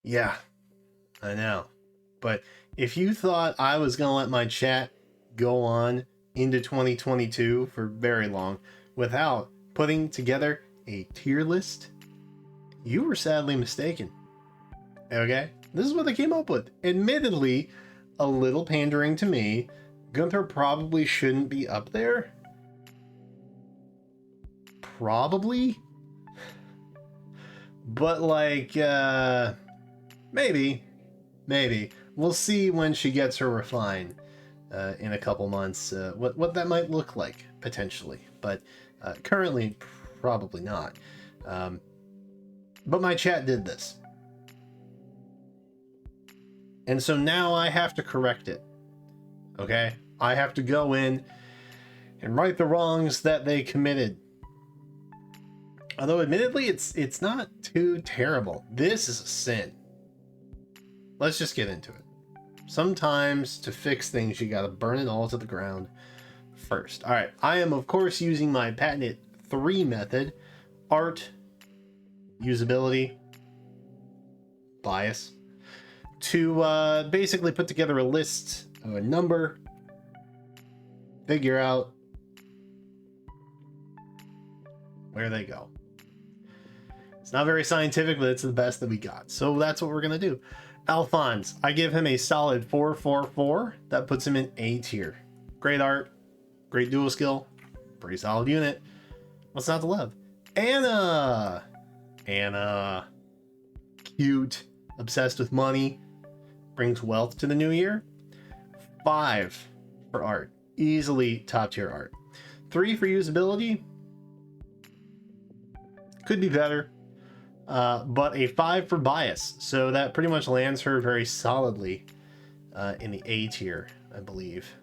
Yeah, I know. But if you thought I was going to let my chat go on into 2022 for very long without putting together a tier list, you were sadly mistaken. Okay? This is what they came up with. Admittedly, a little pandering to me. Gunther probably shouldn't be up there. Probably. But like, maybe. We'll see when she gets her refine in a couple months what that might look like, potentially. But currently, probably not. But my chat did this. And so now I have to correct it. Okay? I have to go in and right the wrongs that they committed. Although admittedly it's not too terrible. This is a sin. Let's just get into it. Sometimes to fix things you gotta burn it all to the ground first. Alright, I am of course using my patented 3 method. Art, usability, bias, to basically put together a list of a number, figure out where they go. It's not very scientific, but it's the best that we got. So that's what we're going to do. Alphonse, I give him a solid 4-4-4. That puts him in A tier. Great art, great dual skill, pretty solid unit. What's not to love? Anna, cute, obsessed with money, brings wealth to the new year. 5 for art, easily top tier art. 3 for usability, could be better, but a 5 for bias, so that pretty much lands her very solidly in the A tier, I believe.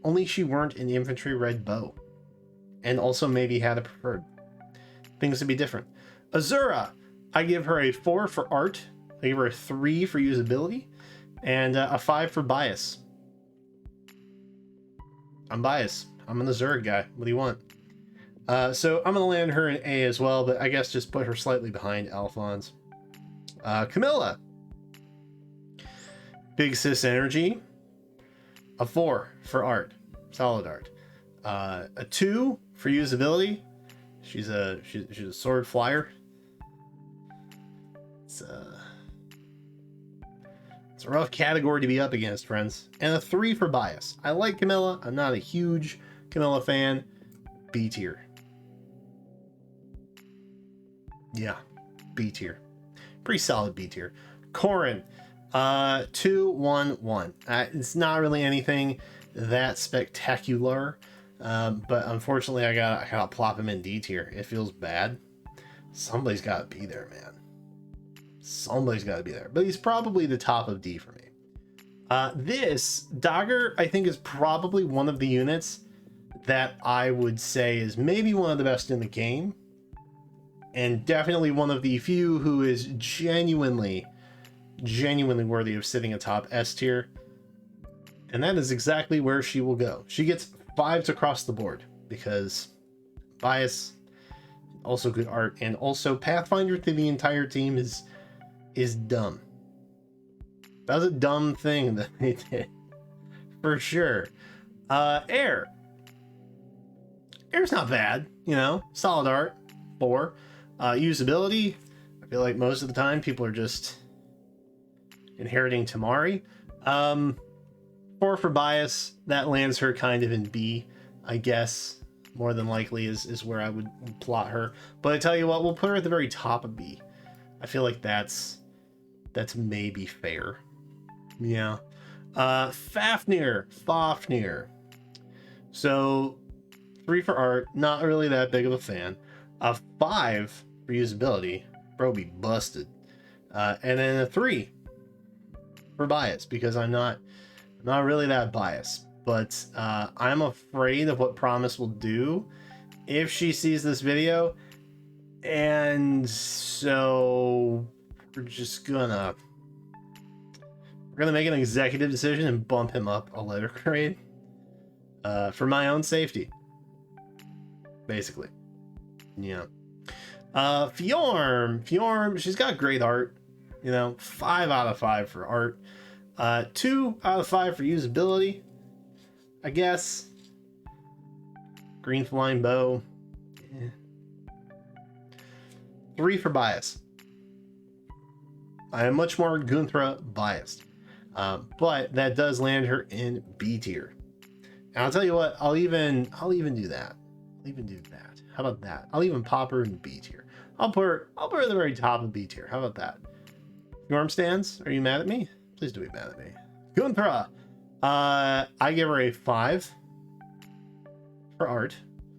Only she weren't an infantry red bow, and also maybe had a preferred. Things would be different. Azura, I give her a 4 for art, I give her a 3 for usability, and a 5 for bias. I'm biased. I'm an Azura guy. What do you want? So I'm going to land her in A as well, but I guess just put her slightly behind Alphonse. Camilla. Big sis energy. A 4 for art. Solid art. A 2 for usability. She's a sword flyer. It's a rough category to be up against, friends. And a 3 for bias. I like Camilla. I'm not a huge Camilla fan. B tier. Yeah, B tier. Pretty solid B tier. Corrin, 2-1-1. It's not really anything that spectacular, but unfortunately I gotta plop him in D tier. It feels bad. Somebody's gotta be there, man. Somebody's gotta be there. But he's probably the top of D for me. This Dagger, I think, is probably one of the units that I would say is maybe one of the best in the game, and definitely one of the few who is genuinely worthy of sitting atop S tier. And that is exactly where she will go. She gets 5s across the board because bias, also good art, and also Pathfinder to the entire team is dumb. That was a dumb thing that they did, for sure. Air's not bad, you know, solid art, 4. Usability, I feel like most of the time people are just inheriting Tamari. 4 for bias, that lands her kind of in B, I guess. More than likely is where I would plot her. But I tell you what, we'll put her at the very top of B. I feel like that's maybe fair. Yeah. Fafnir. So 3 for art, not really that big of a fan. A 5 for usability, bro, be busted. And then a 3 for bias, because I'm not really that biased. But I'm afraid of what Promise will do if she sees this video, and so we're gonna make an executive decision and bump him up a letter grade for my own safety, basically. Yeah. Fjorm, she's got great art. You know, 5 out of 5 for art. 2 out of 5 for usability, I guess. Green flying bow. 3 for bias. I am much more Gunthra biased. But that does land her in B tier. And I'll tell you what, I'll even do that. I'll even do that. How about that? I'll even pop her in B tier. I'll put her at the very top of B tier. How about that? Norm stands, are you mad at me? Please don't be mad at me. Gunthra! I give her a 5 for art,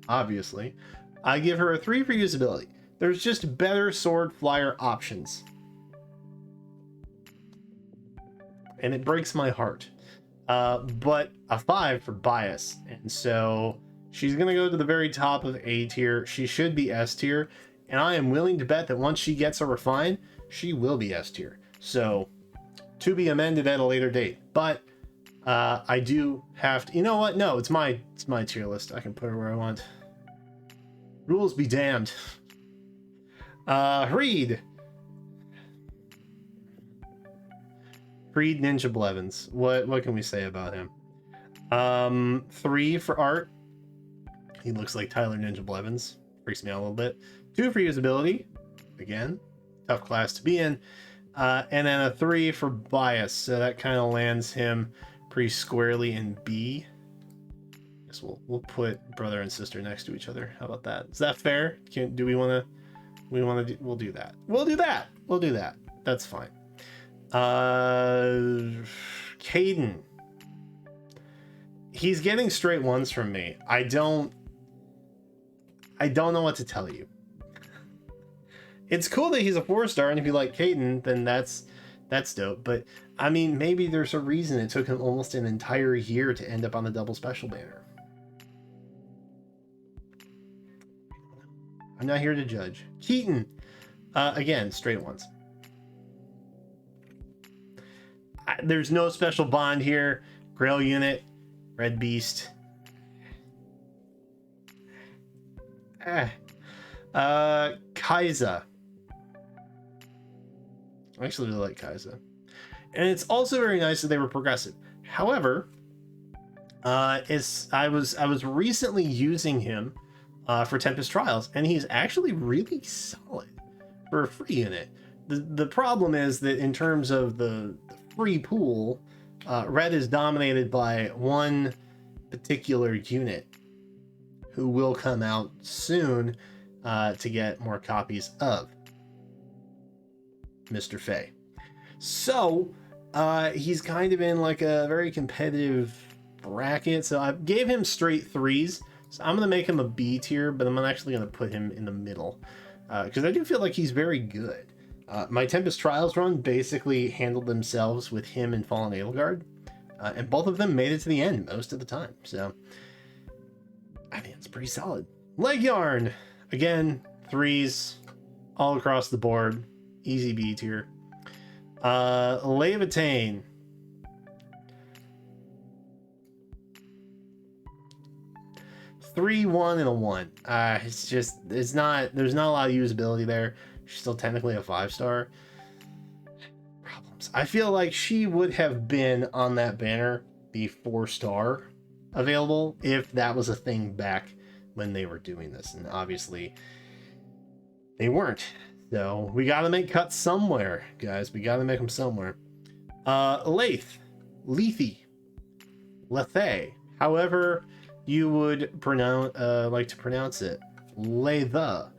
obviously. I give her a 3 for usability. There's just better sword flyer options. And it breaks my heart. But a 5 for bias. And so she's going to go to the very top of A tier. She should be S tier. And I am willing to bet that once she gets a refine, she will be S tier. So to be amended at a later date. But I do have to, you know what? No, it's my tier list. I can put her where I want. Rules be damned. Reed Ninja Blevins. What can we say about him? 3 for art. He looks like Tyler Ninja Blevins. Freaks me out a little bit. 2 for usability. Again, tough class to be in. And then a 3 for bias. So that kind of lands him pretty squarely in B. I guess we'll put brother and sister next to each other. How about that? Is that fair? Do we want to? We'll do that. We'll do that. That's fine. Caden. He's getting straight 1s from me. I don't know what to tell you. It's cool that he's a 4-star, and if you like Caden, then that's dope. But I mean, maybe there's a reason it took him almost an entire year to end up on the double special banner. I'm not here to judge. Keaton, again, straight 1s. There's no special bond here. Grail unit, Red Beast. Kaiza. I actually really like Kaiza. And it's also very nice that they were progressive. However, I was recently using him for Tempest Trials, and he's actually really solid for a free unit. The problem is that in terms of the free pool, Red is dominated by one particular unit who will come out soon to get more copies of Mr. Fay. So he's kind of in like a very competitive bracket. So I gave him straight 3s. So I'm going to make him a B tier, but I'm actually going to put him in the middle because I do feel like he's very good. My Tempest Trials run basically handled themselves with him and Fallen Edelgard, and both of them made it to the end most of the time. So I mean, it's pretty solid. Leg Yarn, again, 3s all across the board. Easy B tier. Levitain. Three, 1, and a 1. There's not a lot of usability there. She's still technically a 5-star. Problems. I feel like she would have been on that banner, the 4-star available, if that was a thing back when they were doing this. And obviously, they weren't. So we got to make cuts somewhere, guys. We got to make them somewhere. Lethe, Lethe, however you would like to pronounce it. Lethe.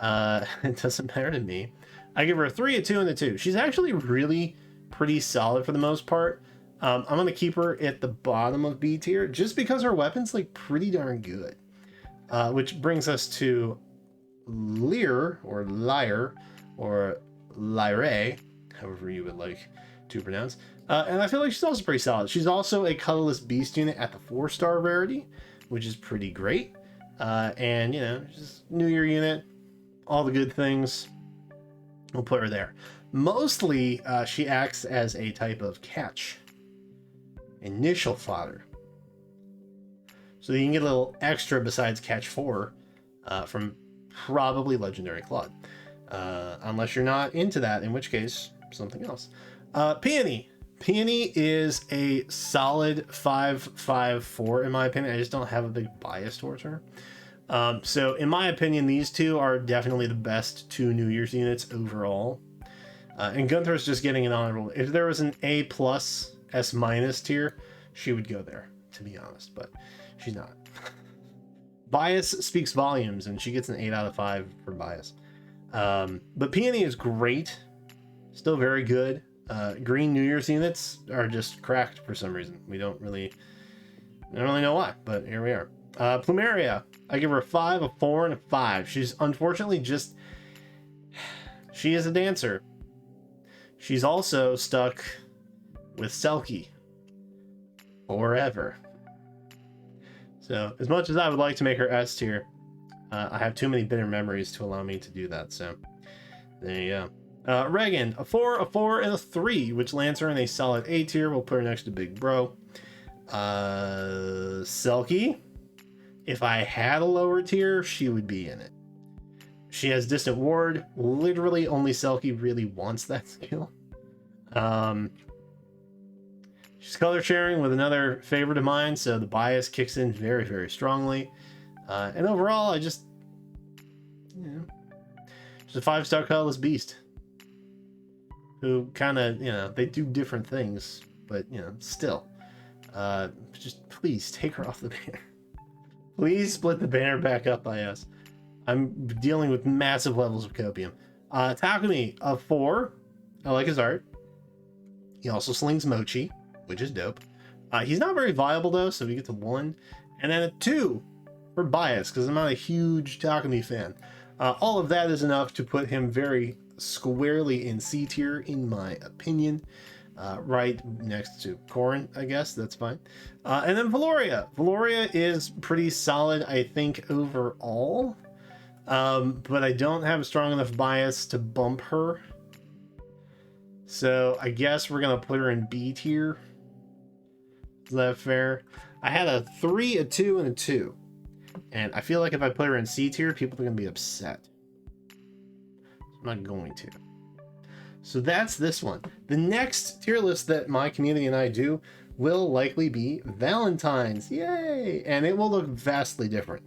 It doesn't matter to me. I give her a 3, a 2, and a 2. She's actually really pretty solid for the most part. I'm going to keep her at the bottom of B tier just because her weapon's like pretty darn good. Which brings us to Lyre, or Lyre, however you would like to pronounce. And I feel like she's also pretty solid. She's also a colorless beast unit at the 4-star rarity, which is pretty great. And, you know, just New Year unit, all the good things. We'll put her there. Mostly, she acts as a type of catch. Initial fodder. So you can get a little extra besides catch 4 from probably Legendary Claude. Unless you're not into that, in which case, something else. Peony. Peony is a solid 5/5/4 in my opinion. I just don't have a big bias towards her. So in my opinion, these two are definitely the best two New Year's units overall. And Gunther's just getting an honorable. If there was an A+, S- tier, she would go there, to be honest, but she's not. Bias speaks volumes, and she gets an 8 out of 5 for bias. But Peony is great, still very good. Green New Year's units are just cracked for some reason. I don't really know why, but here we are. Plumeria, I give her a 5, a 4, and a 5. She's unfortunately just... She is a dancer. She's also stuck with Selkie forever. So, as much as I would like to make her S tier, I have too many bitter memories to allow me to do that, so there you go. Reagan, a 4, a 4, and a 3, which lands her in a solid A tier. We'll put her next to Big Bro. Selkie, if I had a lower tier, she would be in it. She has Distant Ward. Literally only Selkie really wants that skill. She's color sharing with another favorite of mine, so the bias kicks in very, very strongly. And overall, I just, she's a 5-star colorless beast who kind of, they do different things, but, still. Just please take her off the banner. Please split the banner back up by us. I'm dealing with massive levels of copium. Takumi, a 4. I like his art. He also slings Mochi, which is dope. He's not very viable though, so we get to 1. And then a 2 for bias, because I'm not a huge Takumi fan. All of that is enough to put him very squarely in C tier, in my opinion. Right next to Corrin, I guess. That's fine. And then Valoria. Valoria is pretty solid, I think, overall. But I don't have a strong enough bias to bump her. So I guess we're going to put her in B tier. Is that fair? I had a 3, a 2, and a 2. And I feel like if I put her in C tier, people are going to be upset. I'm not going to. So that's this one. The next tier list that my community and I do will likely be Valentine's. Yay! And it will look vastly different.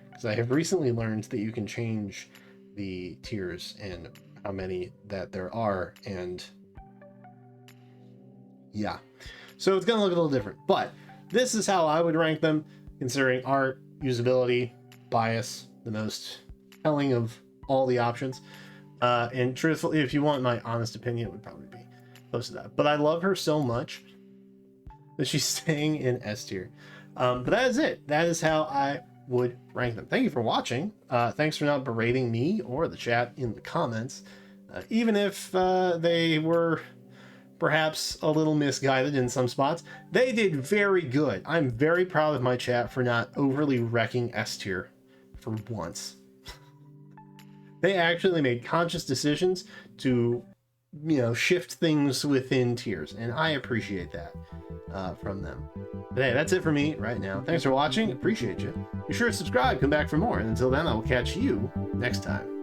Because I have recently learned that you can change the tiers and how many that there are. And yeah. So it's going to look a little different. But this is how I would rank them, considering art, usability, bias, the most telling of all the options. And truthfully, if you want my honest opinion, it would probably be close to that. But I love her so much that she's staying in S tier. But that is it. That is how I would rank them. Thank you for watching. Thanks for not berating me or the chat in the comments. Even if they were perhaps a little misguided in some spots, they did very good. I'm very proud of my chat for not overly wrecking S tier for once. They actually made conscious decisions to, shift things within tiers, and I appreciate that from them. But hey, that's it for me right now. Thanks for watching. Appreciate you. Be sure to subscribe. Come back for more. And until then, I will catch you next time.